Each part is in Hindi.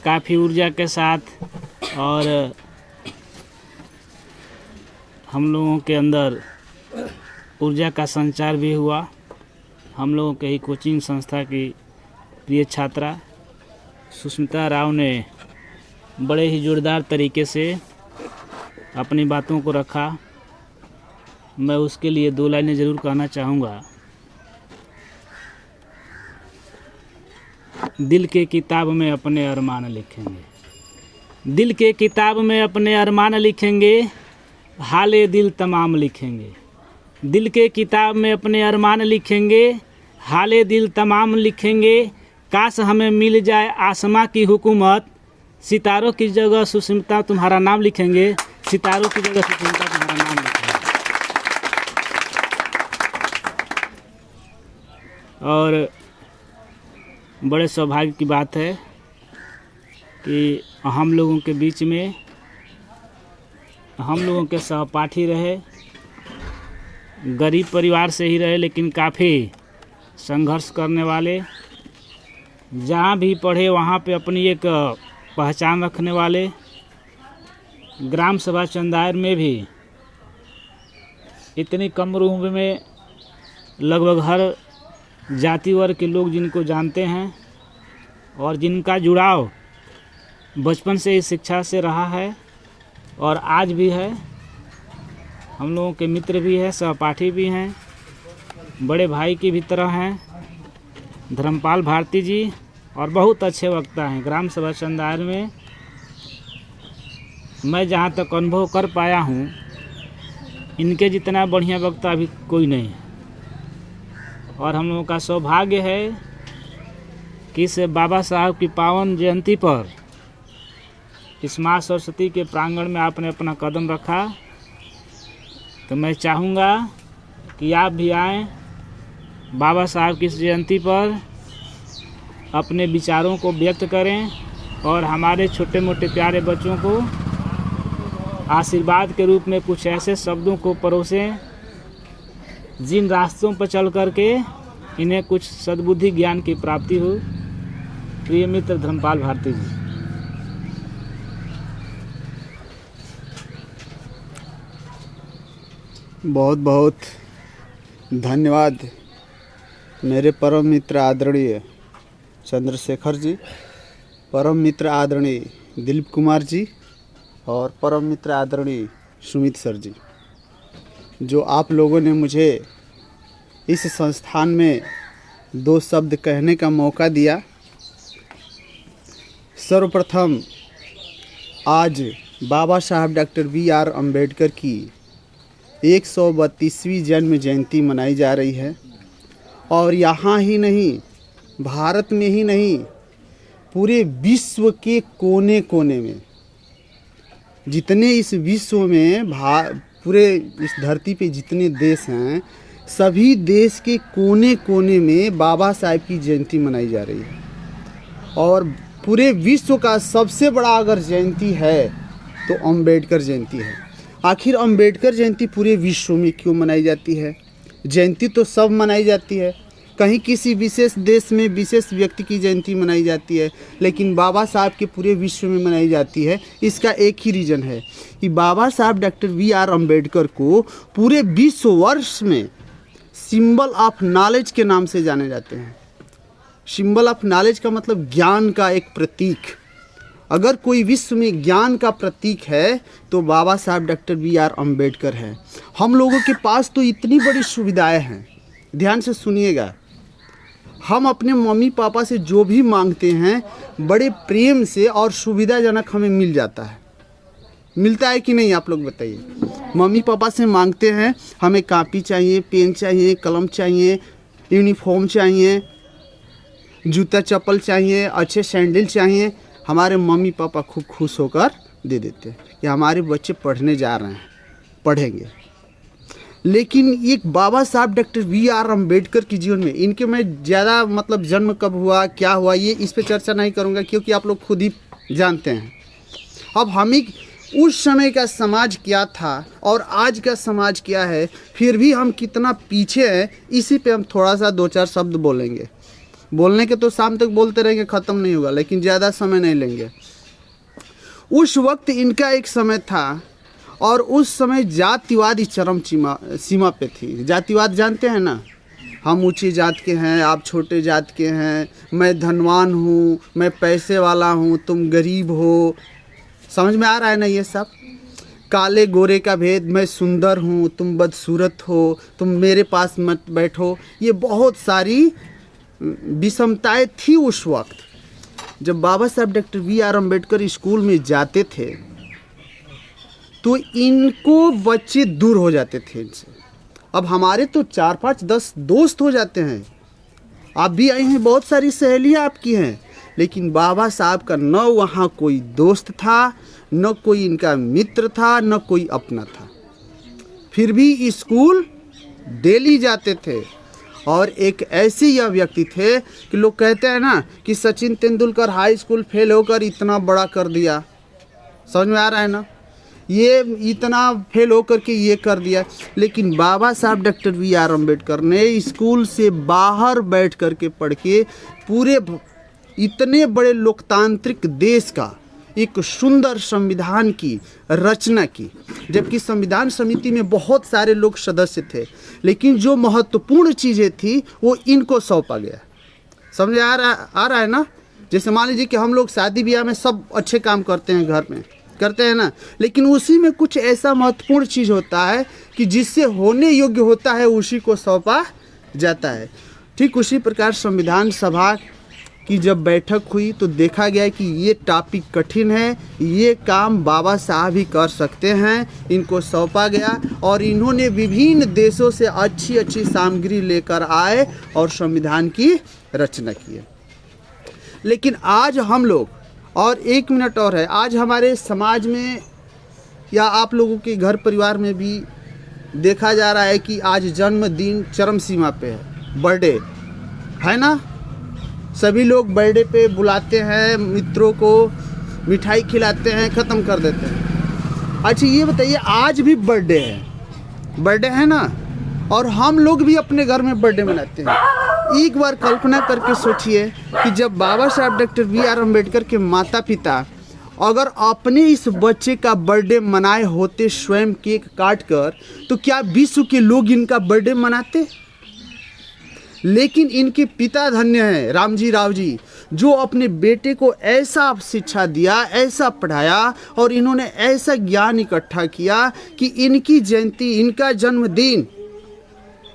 काफ़ी ऊर्जा के साथ और हम लोगों के अंदर ऊर्जा का संचार भी हुआ। हम लोगों के ही कोचिंग संस्था की प्रिय छात्रा सुष्मिता राव ने बड़े ही जोरदार तरीके से अपनी बातों को रखा। मैं उसके लिए 2 लाइनें ज़रूर कहना चाहूँगा। दिल के किताब में अपने अरमान लिखेंगे, दिल के किताब में अपने अरमान लिखेंगे, हाले दिल तमाम लिखेंगे। दिल के किताब में अपने अरमान लिखेंगे, हाले दिल तमाम लिखेंगे। काश हमें मिल जाए आसमां की हुकूमत, सितारों की जगह सुष्मिता तुम्हारा नाम लिखेंगे, सितारों की जगह सुष्मिता तुम्हारा नाम लिखेंगे। और बड़े सौभाग्य की बात है कि हम लोगों के बीच में हम लोगों के सहपाठी रहे, गरीब परिवार से ही रहे, लेकिन काफ़ी संघर्ष करने वाले, जहाँ भी पढ़े वहाँ पे अपनी एक पहचान रखने वाले। ग्राम सभा चंदायर में भी इतनी कम उम्र में लगभग हर जाति वर्ग के लोग जिनको जानते हैं और जिनका जुड़ाव बचपन से ही शिक्षा से रहा है और आज भी है। हम लोगों के मित्र भी हैं, सहपाठी भी हैं, बड़े भाई की भी तरह हैं, धर्मपाल भारती जी, और बहुत अच्छे वक्ता हैं। ग्राम सभा चंदायर में मैं जहाँ तक अनुभव कर पाया हूँ, इनके जितना बढ़िया वक्ता अभी कोई नहीं है। और हम लोगों का सौभाग्य है कि इस बाबा साहब की पावन जयंती पर इस माँ सरस्वती के प्रांगण में आपने अपना कदम रखा। तो मैं चाहूँगा कि आप भी आएँ, बाबा साहब की इस जयंती पर अपने विचारों को व्यक्त करें और हमारे छोटे मोटे प्यारे बच्चों को आशीर्वाद के रूप में कुछ ऐसे शब्दों को परोसें जिन रास्तों पर चल करके इन्हें कुछ सद्बुद्धि ज्ञान की प्राप्ति हो। प्रिय मित्र धर्मपाल भारती जी। बहुत बहुत धन्यवाद मेरे परम मित्र आदरणीय चंद्रशेखर जी, परम मित्र आदरणीय दिलीप कुमार जी और परम मित्र आदरणीय सुमित सर जी, जो आप लोगों ने मुझे इस संस्थान में 2 शब्द कहने का मौका दिया। सर्वप्रथम आज बाबा साहब डॉक्टर B.R. अम्बेडकर की 132वीं जन्म जयंती मनाई जा रही है और यहाँ ही नहीं, भारत में ही नहीं, पूरे विश्व के कोने कोने में, जितने इस विश्व में पूरे इस धरती पे जितने देश हैं, सभी देश के कोने कोने में बाबा साहब की जयंती मनाई जा रही है। और पूरे विश्व का सबसे बड़ा अगर जयंती है तो अम्बेडकर जयंती है। आखिर अम्बेडकर जयंती पूरे विश्व में क्यों मनाई जाती है? जयंती तो सब मनाई जाती है, कहीं किसी विशेष देश में विशेष व्यक्ति की जयंती मनाई जाती है, लेकिन बाबा साहब के पूरे विश्व में मनाई जाती है। इसका एक ही रीज़न है कि बाबा साहब डॉक्टर B.R. अम्बेडकर को पूरे विश्व वर्ष में सिंबल ऑफ नॉलेज के नाम से जाने जाते हैं। सिंबल ऑफ नॉलेज का मतलब ज्ञान का एक प्रतीक। अगर कोई विश्व में ज्ञान का प्रतीक है तो बाबा साहब डॉक्टर B.R. अम्बेडकर है। हम लोगों के पास तो इतनी बड़ी सुविधाएं हैं, ध्यान से सुनिएगा। हम अपने मम्मी पापा से जो भी मांगते हैं बड़े प्रेम से और सुविधाजनक हमें मिल जाता है। मिलता है कि नहीं, आप लोग बताइए। मम्मी पापा से मांगते हैं हमें कॉपी चाहिए, पेन चाहिए, कलम चाहिए, यूनिफॉर्म चाहिए, जूता चप्पल चाहिए, अच्छे सैंडल चाहिए। हमारे मम्मी पापा खूब खुश होकर दे देते हैं कि हमारे बच्चे पढ़ने जा रहे हैं, पढ़ेंगे। लेकिन एक बाबा साहब डॉक्टर B.R. अम्बेडकर की जीवन में, इनके मैं ज़्यादा मतलब जन्म कब हुआ, क्या हुआ, ये इस पे चर्चा नहीं करूँगा क्योंकि आप लोग खुद ही जानते हैं। अब हमें उस समय का समाज क्या था और आज का समाज क्या है, फिर भी हम कितना पीछे हैं, इसी पे हम थोड़ा सा 2-4 शब्द बोलेंगे। बोलने के तो शाम तक बोलते रहेंगे, ख़त्म नहीं होगा, लेकिन ज़्यादा समय नहीं लेंगे। उस वक्त इनका एक समय था और उस समय जातिवाद ही चरम सीमा पे थी। जातिवाद जानते हैं ना, हम ऊंची जात के हैं, आप छोटे जात के हैं, मैं धनवान हूँ, मैं पैसे वाला हूँ, तुम गरीब हो। समझ में आ रहा है ना ये सब? काले गोरे का भेद, मैं सुंदर हूँ, तुम बदसूरत हो, तुम मेरे पास मत बैठो। ये बहुत सारी विषमताएं थी उस वक्त। जब बाबा साहब डॉक्टर B.R. अम्बेडकर स्कूल में जाते थे तो इनको बच्चे दूर हो जाते थे इनसे। अब हमारे तो 4, 5, 10 दोस्त हो जाते हैं। आप भी आई हैं, बहुत सारी सहेलियां आपकी हैं, लेकिन बाबा साहब का न वहाँ कोई दोस्त था, न कोई इनका मित्र था, न कोई अपना था। फिर भी स्कूल डेली जाते थे। और एक ऐसे यह व्यक्ति थे कि लोग कहते हैं ना कि Sachin Tendulkar high school fail होकर इतना बड़ा कर दिया। समझ में आ रहा है ना? ये इतना फेल होकर के ये कर दिया, लेकिन बाबा साहब डॉक्टर B.R. अम्बेडकर ने स्कूल से बाहर बैठ कर के पढ़ के पूरे इतने बड़े लोकतांत्रिक देश का एक सुंदर संविधान की रचना की। जबकि संविधान समिति में बहुत सारे लोग सदस्य थे, लेकिन जो महत्वपूर्ण चीज़ें थी वो इनको सौंपा गया। समझ आ रहा है ना? जैसे मान लीजिए कि हम लोग शादी ब्याह में सब अच्छे काम करते हैं, घर में करते हैं ना, लेकिन उसी में कुछ ऐसा महत्वपूर्ण चीज़ होता है कि जिससे होने योग्य होता है उसी को सौंपा जाता है। ठीक उसी प्रकार संविधान सभा की जब बैठक हुई तो देखा गया कि ये टॉपिक कठिन है, ये काम बाबा साहब ही कर सकते हैं, इनको सौंपा गया और इन्होंने विभिन्न देशों से अच्छी अच्छी सामग्री लेकर आए और संविधान की रचना की। लेकिन आज हम लोग, और 1 मिनट और है, आज हमारे समाज में या आप लोगों के घर परिवार में भी देखा जा रहा है कि आज जन्मदिन चरम सीमा पे है, बर्थडे है ना। सभी लोग बर्थडे पे बुलाते हैं, मित्रों को मिठाई खिलाते हैं, ख़त्म कर देते हैं। अच्छा ये बताइए, आज भी बर्थडे है ना, और हम लोग भी अपने घर में बर्थडे मनाते हैं। एक बार कल्पना करके सोचिए कि जब बाबा साहब डॉक्टर B.R. अम्बेडकर के माता पिता अगर अपने इस बच्चे का बर्थडे मनाए होते स्वयं केक काट कर, तो क्या विश्व के लोग इनका बर्थडे मनाते? लेकिन इनके पिता धन्य हैं, रामजी राव जी, जो अपने बेटे को ऐसा शिक्षा दिया, ऐसा पढ़ाया और इन्होंने ऐसा ज्ञान इकट्ठा किया कि इनकी जयंती, इनका जन्मदिन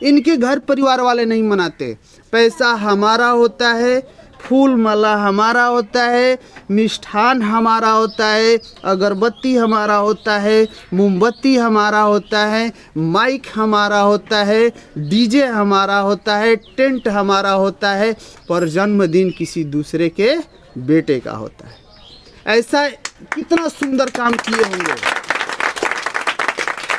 इनके घर परिवार वाले नहीं मनाते। पैसा हमारा होता है, फूल माला हमारा होता है, मिष्ठान हमारा होता है, अगरबत्ती हमारा होता है, मोमबत्ती हमारा होता है, माइक हमारा होता है, डीजे हमारा होता है, टेंट हमारा होता है, पर जन्मदिन किसी दूसरे के बेटे का होता है। ऐसा कितना सुंदर काम किए होंगे,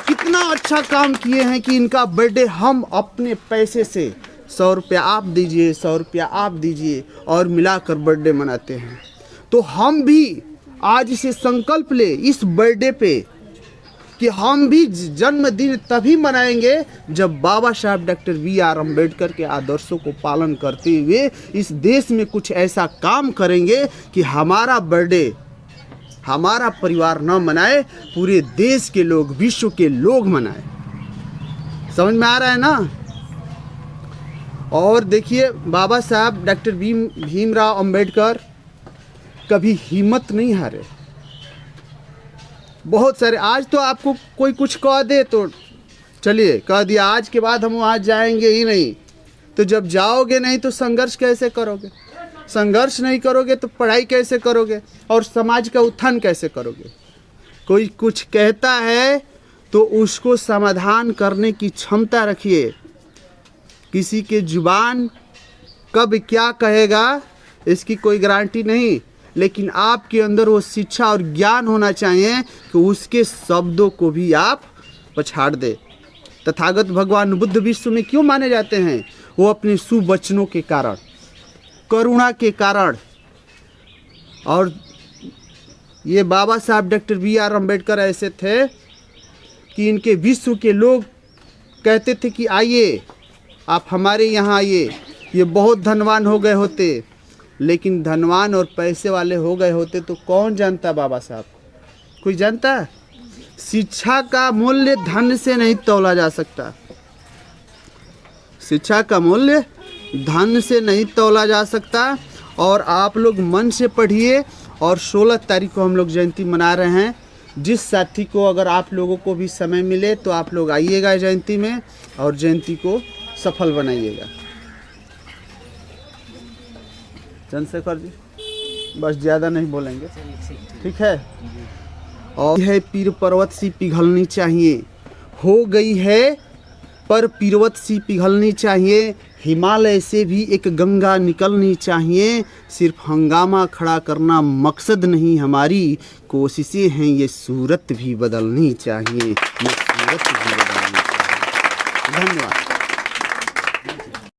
कितना अच्छा काम किए हैं कि इनका बर्थडे हम अपने पैसे से 100 रुपया आप दीजिए, 100 रुपया आप दीजिए और मिलाकर बर्थडे मनाते हैं। तो हम भी आज से संकल्प ले इस बर्थडे पे कि हम भी जन्मदिन तभी मनाएंगे जब बाबा साहब डॉक्टर B.R. अम्बेडकर के आदर्शों को पालन करते हुए इस देश में कुछ ऐसा काम करेंगे कि हमारा बर्थडे हमारा परिवार न मनाए, पूरे देश के लोग, विश्व के लोग मनाए। समझ में आ रहा है ना? और देखिए, बाबा साहब डॉक्टर भीमराव अम्बेडकर कभी हिम्मत नहीं हारे। बहुत सारे, आज तो आपको कोई कुछ कह दे तो चलिए कह दिया, आज के बाद हम वहाँ जाएंगे ही नहीं, तो जब जाओगे नहीं तो संघर्ष कैसे करोगे? संघर्ष नहीं करोगे तो पढ़ाई कैसे करोगे और समाज का उत्थान कैसे करोगे? कोई कुछ कहता है तो उसको समाधान करने की क्षमता रखिए। किसी के जुबान कब क्या कहेगा इसकी कोई गारंटी नहीं, लेकिन आपके अंदर वो शिक्षा और ज्ञान होना चाहिए कि उसके शब्दों को भी आप पछाड़ दे। तथागत भगवान बुद्ध विश्व में क्यों माने जाते हैं? वो अपने सुवचनों के कारण, करुणा के कारण। और ये बाबा साहब डॉक्टर B.R. अम्बेडकर ऐसे थे कि इनके विश्व के लोग कहते थे कि आइए आप हमारे यहाँ आइए, ये बहुत धनवान हो गए होते, लेकिन धनवान और पैसे वाले हो गए होते तो कौन जानता बाबा साहब? कोई जानता है? शिक्षा का मूल्य धन से नहीं तौला जा सकता। शिक्षा का मूल्य धन से नहीं तौला जा सकता। और आप लोग मन से पढ़िए। और 16 तारीख को हम लोग जयंती मना रहे हैं। जिस साथी को अगर आप लोगों को भी समय मिले तो आप लोग आइएगा जयंती में और जयंती को सफल बनाइएगा। चंद्रशेखर जी बस ज़्यादा नहीं बोलेंगे, ठीक है? और है पीर पर्वत सी पिघलनी चाहिए, हो गई है पर पर्वत सी पिघलनी चाहिए। हिमालय से भी एक गंगा निकलनी चाहिए। सिर्फ हंगामा खड़ा करना मकसद नहीं, हमारी कोशिशें हैं ये सूरत भी बदलनी चाहिए, ये सूरत भी बदलनी चाहिए। धन्यवाद।